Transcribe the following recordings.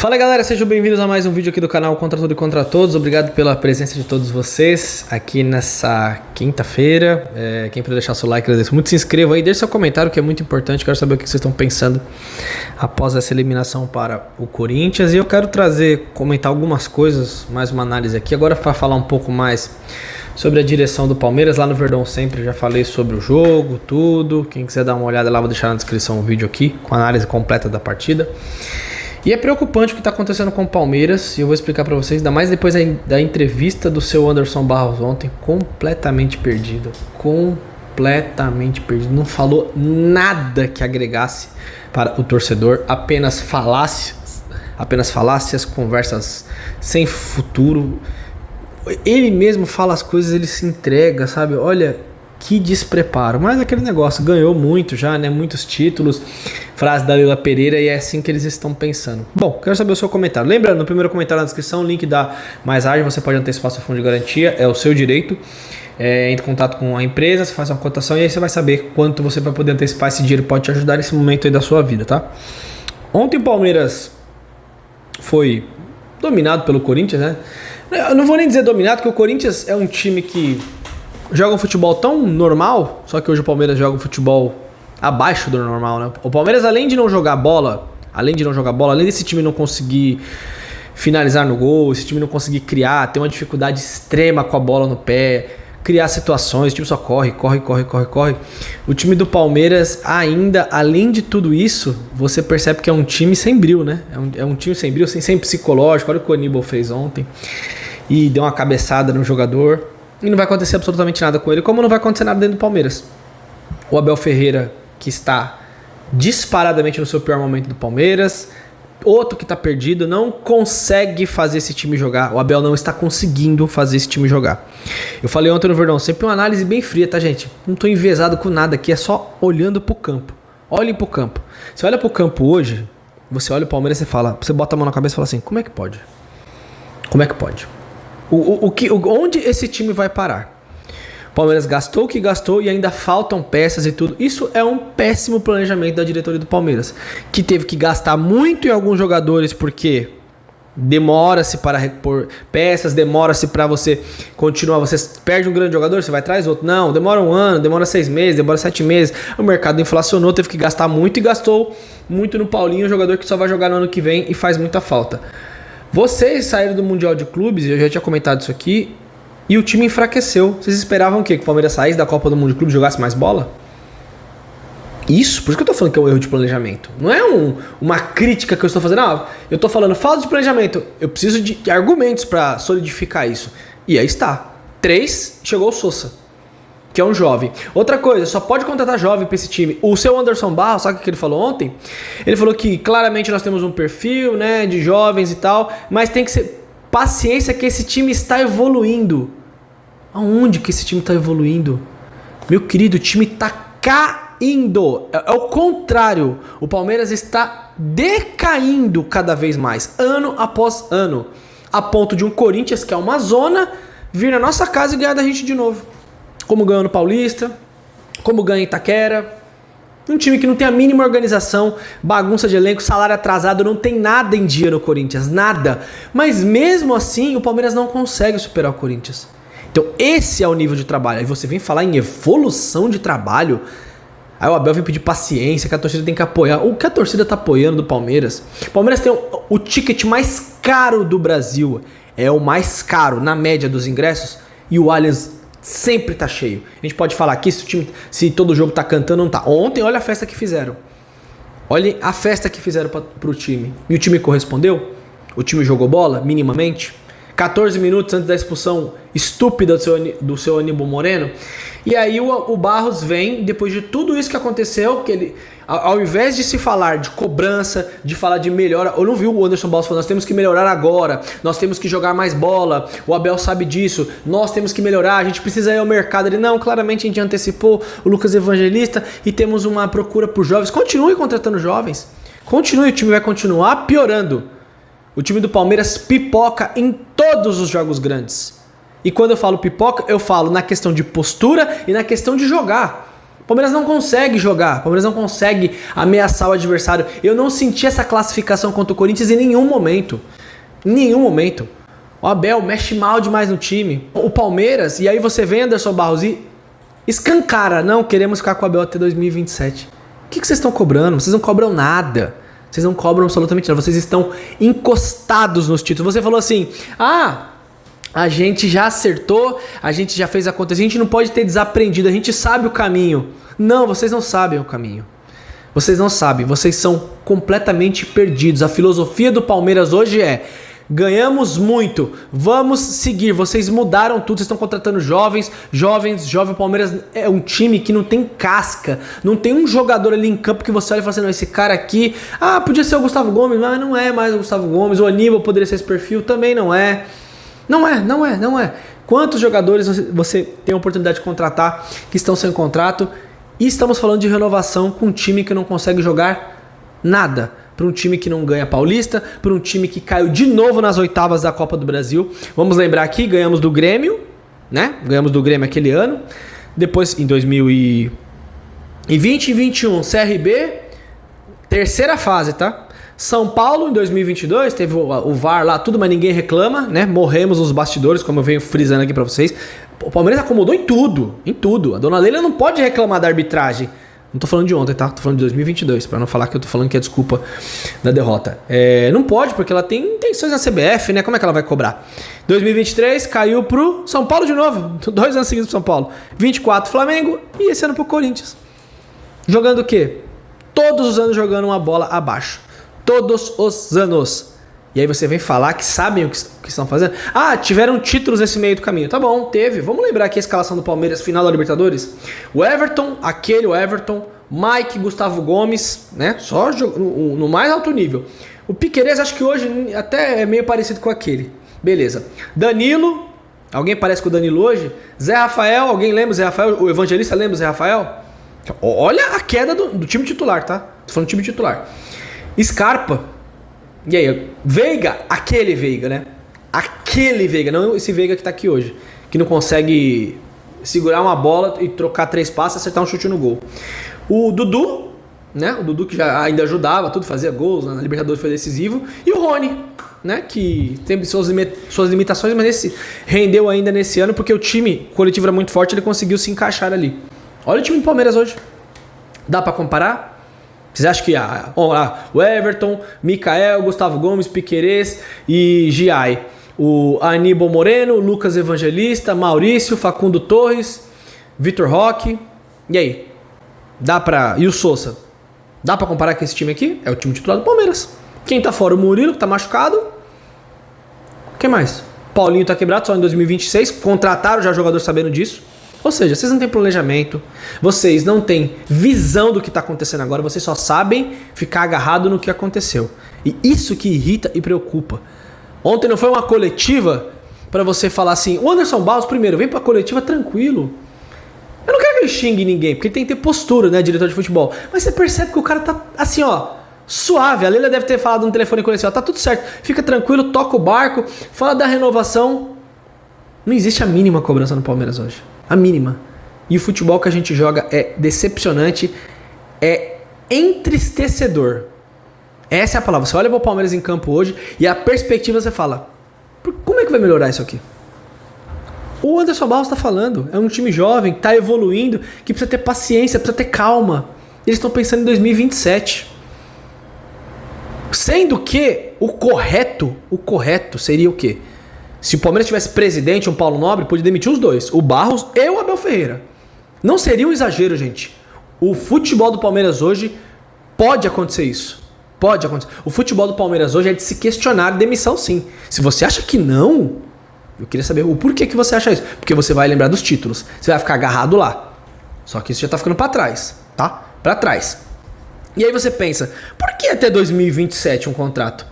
Fala galera, sejam bem-vindos a mais um vídeo aqui do canal Contra Tudo e Contra Todos. Obrigado pela presença de todos vocês aqui nessa quinta-feira. Quem puder deixar seu like, agradeço muito. Se inscreva aí, deixe seu comentário que é muito importante. Quero saber o que vocês estão pensando após essa eliminação para o Corinthians. E eu quero comentar algumas coisas, mais uma análise aqui. Agora para falar um pouco mais sobre a direção do Palmeiras. Lá no Verdão Sempre já falei sobre o jogo, tudo. Quem quiser dar uma olhada lá, vou deixar na descrição o vídeo aqui com a análise completa da partida. E é preocupante o que está acontecendo com o Palmeiras, e eu vou explicar para vocês, ainda mais depois da entrevista do seu Anderson Barros ontem, completamente perdido, não falou nada que agregasse para o torcedor, apenas falácias, conversas sem futuro. Ele mesmo fala as coisas, ele se entrega, sabe? Olha, que despreparo, mas aquele negócio, ganhou muito já, né? Muitos títulos, frase da Leila Pereira, e é assim que eles estão pensando. Bom, quero saber o seu comentário. Lembrando, no primeiro comentário na descrição, o link da Mais Ágil, você pode antecipar seu fundo de garantia, é o seu direito. Entre em contato com a empresa, você faz uma cotação e aí você vai saber quanto você vai poder antecipar. Esse dinheiro pode te ajudar nesse momento aí da sua vida, tá? Ontem o Palmeiras foi dominado pelo Corinthians, né? Eu não vou nem dizer dominado, porque o Corinthians é um time que joga um futebol tão normal, só que hoje o Palmeiras joga um futebol abaixo do normal, né? O Palmeiras, além de não jogar bola, além desse time não conseguir finalizar no gol, esse time não conseguir criar, ter uma dificuldade extrema com a bola no pé, criar situações, o time só corre. O time do Palmeiras ainda, além de tudo isso, você percebe que é um time sem brio, né? É um time sem brio, sem psicológico. Olha o que o Aníbal fez ontem e deu uma cabeçada no jogador. E não vai acontecer absolutamente nada com ele, como não vai acontecer nada dentro do Palmeiras. O Abel Ferreira, que está disparadamente no seu pior momento do Palmeiras, outro que está perdido, não consegue fazer esse time jogar. O Abel não está conseguindo fazer esse time jogar. Eu falei ontem no Verdão, sempre uma análise bem fria, tá, gente? Não estou enviesado com nada aqui, é só olhando pro campo. Olhem pro campo. Você olha pro campo hoje, você olha o Palmeiras e você bota a mão na cabeça e fala assim, como é que pode? Como é que pode? Onde esse time vai parar? O Palmeiras gastou o que gastou e ainda faltam peças e tudo. Isso é um péssimo planejamento da diretoria do Palmeiras, que teve que gastar muito em alguns jogadores porque demora-se para repor peças, demora-se para você continuar. Você perde um grande jogador, você vai atrás outro. Não, demora um ano, demora 6 meses, demora 7 meses. O mercado inflacionou, teve que gastar muito e gastou muito no Paulinho, um jogador que só vai jogar no ano que vem e faz muita falta. Vocês saíram do Mundial de Clubes, eu já tinha comentado isso aqui, e o time enfraqueceu. Vocês esperavam o quê? Que o Palmeiras saísse da Copa do Mundo de Clubes e jogasse mais bola? Isso, por isso que eu tô falando que é um erro de planejamento. Não é uma crítica que eu estou fazendo. Não, eu tô falando falta de planejamento. Eu preciso de argumentos para solidificar isso. E aí está. 3, chegou o Sousa, que é um jovem. Outra coisa, só pode contratar jovem para esse time. O seu Anderson Barros, sabe o que ele falou ontem? Ele falou que claramente nós temos um perfil, né, de jovens e tal, mas tem que ser paciência que esse time está evoluindo. Aonde que esse time está evoluindo? Meu querido, o time está caindo. É o contrário. O Palmeiras está decaindo cada vez mais, ano após ano, a ponto de um Corinthians, que é uma zona, vir na nossa casa e ganhar da gente de novo. Como ganhou no Paulista, como ganha em Itaquera. Um time que não tem a mínima organização, bagunça de elenco, salário atrasado, não tem nada em dia no Corinthians, nada. Mas mesmo assim, o Palmeiras não consegue superar o Corinthians. Então esse é o nível de trabalho. Aí você vem falar em evolução de trabalho, aí o Abel vem pedir paciência, que a torcida tem que apoiar. O que a torcida tá apoiando do Palmeiras? O Palmeiras tem o ticket mais caro do Brasil, é o mais caro na média dos ingressos, e o Allianz sempre tá cheio. A gente pode falar aqui se todo jogo tá cantando ou não tá. Ontem, olha a festa que fizeram. Olhem a festa que fizeram pro time. E o time correspondeu? O time jogou bola, minimamente? 14 minutos antes da expulsão estúpida do seu Aníbal Moreno. E aí o Barros vem, depois de tudo isso que aconteceu, que ele, ao invés de se falar de cobrança, de falar de melhora, eu não vi o Anderson Barros falando, nós temos que melhorar agora, nós temos que jogar mais bola, o Abel sabe disso, nós temos que melhorar, a gente precisa ir ao mercado. Ele, não, claramente a gente antecipou o Lucas Evangelista e temos uma procura por jovens. Continue contratando jovens, continue, o time vai continuar piorando. O time do Palmeiras pipoca em todos os jogos grandes. E quando eu falo pipoca, eu falo na questão de postura e na questão de jogar. O Palmeiras não consegue jogar, o Palmeiras não consegue ameaçar o adversário. Eu não senti essa classificação contra o Corinthians em nenhum momento. Em nenhum momento. O Abel mexe mal demais no time. O Palmeiras, e aí você vem, Anderson Barros, e escancara. Não, queremos ficar com o Abel até 2027. O que vocês estão cobrando? Vocês não cobram nada. Vocês não cobram absolutamente nada. Vocês estão encostados nos títulos. Você falou assim, a gente já acertou, a gente já fez acontecer, a gente não pode ter desaprendido, a gente sabe o caminho. Não, vocês não sabem o caminho. Vocês não sabem, vocês são completamente perdidos. A filosofia do Palmeiras hoje é: ganhamos muito, vamos seguir. Vocês mudaram tudo, vocês estão contratando jovens. O Palmeiras é um time que não tem casca. Não tem um jogador ali em campo que você olha e fala assim, não, esse cara aqui, podia ser o Gustavo Gomes, mas não é mais o Gustavo Gomes. O Aníbal poderia ser esse perfil, também não é. Não é. Quantos jogadores você tem a oportunidade de contratar que estão sem contrato? E estamos falando de renovação com um time que não consegue jogar nada. Para um time que não ganha Paulista, para um time que caiu de novo nas oitavas da Copa do Brasil. Vamos lembrar aqui, ganhamos do Grêmio, né? Ganhamos do Grêmio aquele ano. Depois, em 2020 e 2021, CRB, terceira fase, tá? São Paulo, em 2022, teve o VAR lá, tudo, mas ninguém reclama, né? Morremos nos bastidores, como eu venho frisando aqui pra vocês. O Palmeiras acomodou em tudo. A dona Leila não pode reclamar da arbitragem. Não tô falando de ontem, tá? Tô falando de 2022, pra não falar que eu tô falando que é desculpa da derrota. Não pode, porque ela tem intenções na CBF, né? Como é que ela vai cobrar? 2023, caiu pro São Paulo de novo. 2 anos seguidos pro São Paulo. 24, Flamengo, e esse ano pro Corinthians. Jogando o quê? Todos os anos jogando uma bola abaixo. Todos os anos. E aí você vem falar que sabem o que estão fazendo. Tiveram títulos nesse meio do caminho. Tá bom, teve. Vamos lembrar aqui a escalação do Palmeiras, final da Libertadores. O Everton, Mike, Gustavo Gomes, né? Só no mais alto nível. O Piquerez, acho que hoje até é meio parecido com aquele. Beleza. Danilo, alguém parece com o Danilo hoje? Zé Rafael, alguém lembra o Zé Rafael? O Evangelista lembra o Zé Rafael? Olha a queda do time titular, tá? Tô falando do time titular. Scarpa. E aí, Veiga, aquele Veiga, né? Aquele Veiga, não esse Veiga que tá aqui hoje, que não consegue segurar uma bola e trocar 3 passos e acertar um chute no gol. O Dudu, né? O Dudu que já ainda ajudava, tudo, fazia gols, na Libertadores foi decisivo. E o Rony, né? Que tem suas limitações, mas rendeu ainda nesse ano, porque o time coletivo era muito forte, ele conseguiu se encaixar ali. Olha o time do Palmeiras hoje. Dá pra comparar? Vocês acham que o Everton, Mikael, Gustavo Gomes, Piquerez e Giai, o Aníbal Moreno, Lucas Evangelista, Maurício, Facundo Torres, Vitor Roque, e aí? E o Sousa? Dá pra comparar com esse time aqui? É o time titular do Palmeiras. Quem tá fora? O Murilo, que tá machucado. Quem mais? Paulinho tá quebrado só em 2026. Contrataram já jogador sabendo disso. Ou seja, vocês não têm planejamento, vocês não têm visão do que está acontecendo agora, vocês só sabem ficar agarrado no que aconteceu. E isso que irrita e preocupa. Ontem não foi uma coletiva para você falar assim, o Anderson Barros, primeiro, vem para a coletiva tranquilo. Eu não quero que ele xingue ninguém, porque ele tem que ter postura, né, diretor de futebol. Mas você percebe que o cara tá assim, suave. A Leila deve ter falado no telefone com ele assim, tá tudo certo, fica tranquilo, toca o barco, fala da renovação. Não existe a mínima cobrança no Palmeiras hoje. A mínima. E o futebol que a gente joga é decepcionante, é entristecedor. Essa é a palavra. Você olha para o Palmeiras em campo hoje e a perspectiva você fala, como é que vai melhorar isso aqui? O Anderson Barros está falando, é um time jovem, está evoluindo, que precisa ter paciência, precisa ter calma. Eles estão pensando em 2027. Sendo que o correto seria o quê? Se o Palmeiras tivesse presidente, um Paulo Nobre, podia demitir os dois, o Barros e o Abel Ferreira. Não seria um exagero, gente. O futebol do Palmeiras hoje pode acontecer isso. Pode acontecer. O futebol do Palmeiras hoje é de se questionar demissão, sim. Se você acha que não, eu queria saber o porquê que você acha isso. Porque você vai lembrar dos títulos. Você vai ficar agarrado lá. Só que isso já tá ficando pra trás, tá? Pra trás. E aí você pensa, por que até 2027 um contrato?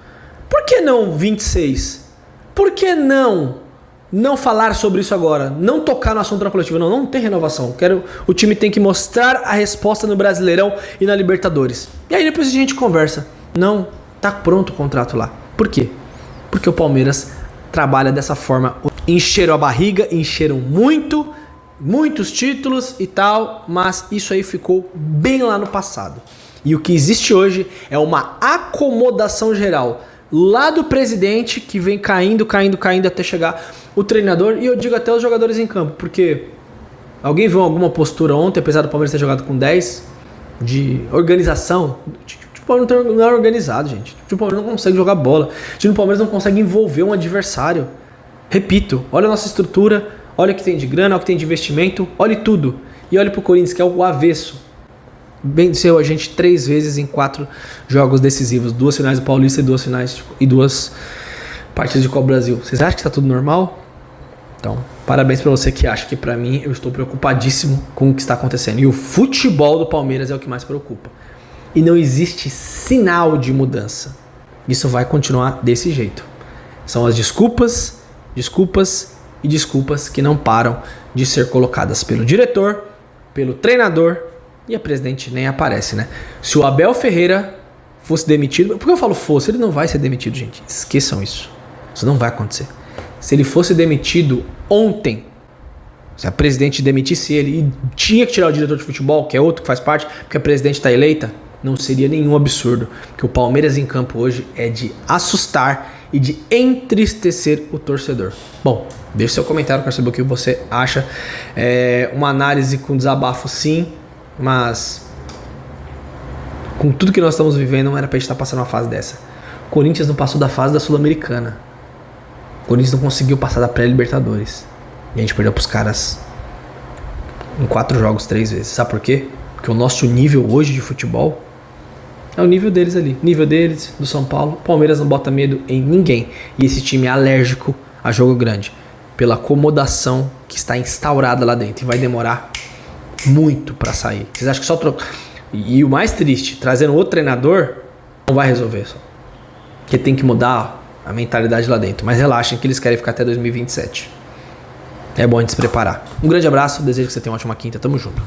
Por que não 26? Por que não falar sobre isso agora? Não tocar no assunto na coletiva? Não tem renovação. O time tem que mostrar a resposta no Brasileirão e na Libertadores. E aí depois a gente conversa. Não, tá pronto o contrato lá. Por quê? Porque o Palmeiras trabalha dessa forma. Encheram a barriga, encheram muito muitos títulos e tal, mas isso aí ficou bem lá no passado. E o que existe hoje é uma acomodação geral lá do presidente, que vem caindo até chegar o treinador, e eu digo até os jogadores em campo, porque alguém viu alguma postura ontem, apesar do Palmeiras ter jogado com 10, de organização? O Palmeiras não é organizado, gente. O Palmeiras não consegue jogar bola. O Palmeiras não consegue envolver um adversário. Repito, olha a nossa estrutura, olha o que tem de grana, olha o que tem de investimento, olha tudo. E olha pro Corinthians, que é o avesso. Venceu a gente 3 vezes em 4 jogos decisivos. 2 finais do Paulista e 2 partidas de Copa Brasil. Vocês acham que tá tudo normal? Então, parabéns pra você que acha, que pra mim eu estou preocupadíssimo com o que está acontecendo. E o futebol do Palmeiras é o que mais preocupa. E não existe sinal de mudança. Isso vai continuar desse jeito. São as desculpas e desculpas que não param de ser colocadas pelo diretor, pelo treinador, e a presidente nem aparece, né? Se o Abel Ferreira fosse demitido... Por que eu falo fosse? Ele não vai ser demitido, gente. Esqueçam isso. Isso não vai acontecer. Se ele fosse demitido ontem, se a presidente demitisse ele e tinha que tirar o diretor de futebol, que é outro que faz parte, porque a presidente está eleita, não seria nenhum absurdo. Porque o Palmeiras em campo hoje é de assustar e de entristecer o torcedor. Bom, deixe seu comentário para saber o que você acha. Uma análise com desabafo, sim, mas com tudo que nós estamos vivendo, não era pra gente estar passando uma fase dessa. O Corinthians não passou da fase da Sul-Americana. O Corinthians não conseguiu passar da pré-Libertadores. E a gente perdeu pros caras em 4 jogos 3 vezes. Sabe por quê? Porque o nosso nível hoje de futebol é o nível deles ali. Nível deles, do São Paulo. O Palmeiras não bota medo em ninguém. E esse time é alérgico a jogo grande. Pela acomodação que está instaurada lá dentro. E vai demorar muito pra sair. Vocês acham que só trocar? E o mais triste, trazendo outro treinador, não vai resolver só. Porque tem que mudar a mentalidade lá dentro. Mas relaxem que eles querem ficar até 2027. É bom a gente se preparar. Um grande abraço, desejo que você tenha uma ótima quinta. Tamo junto.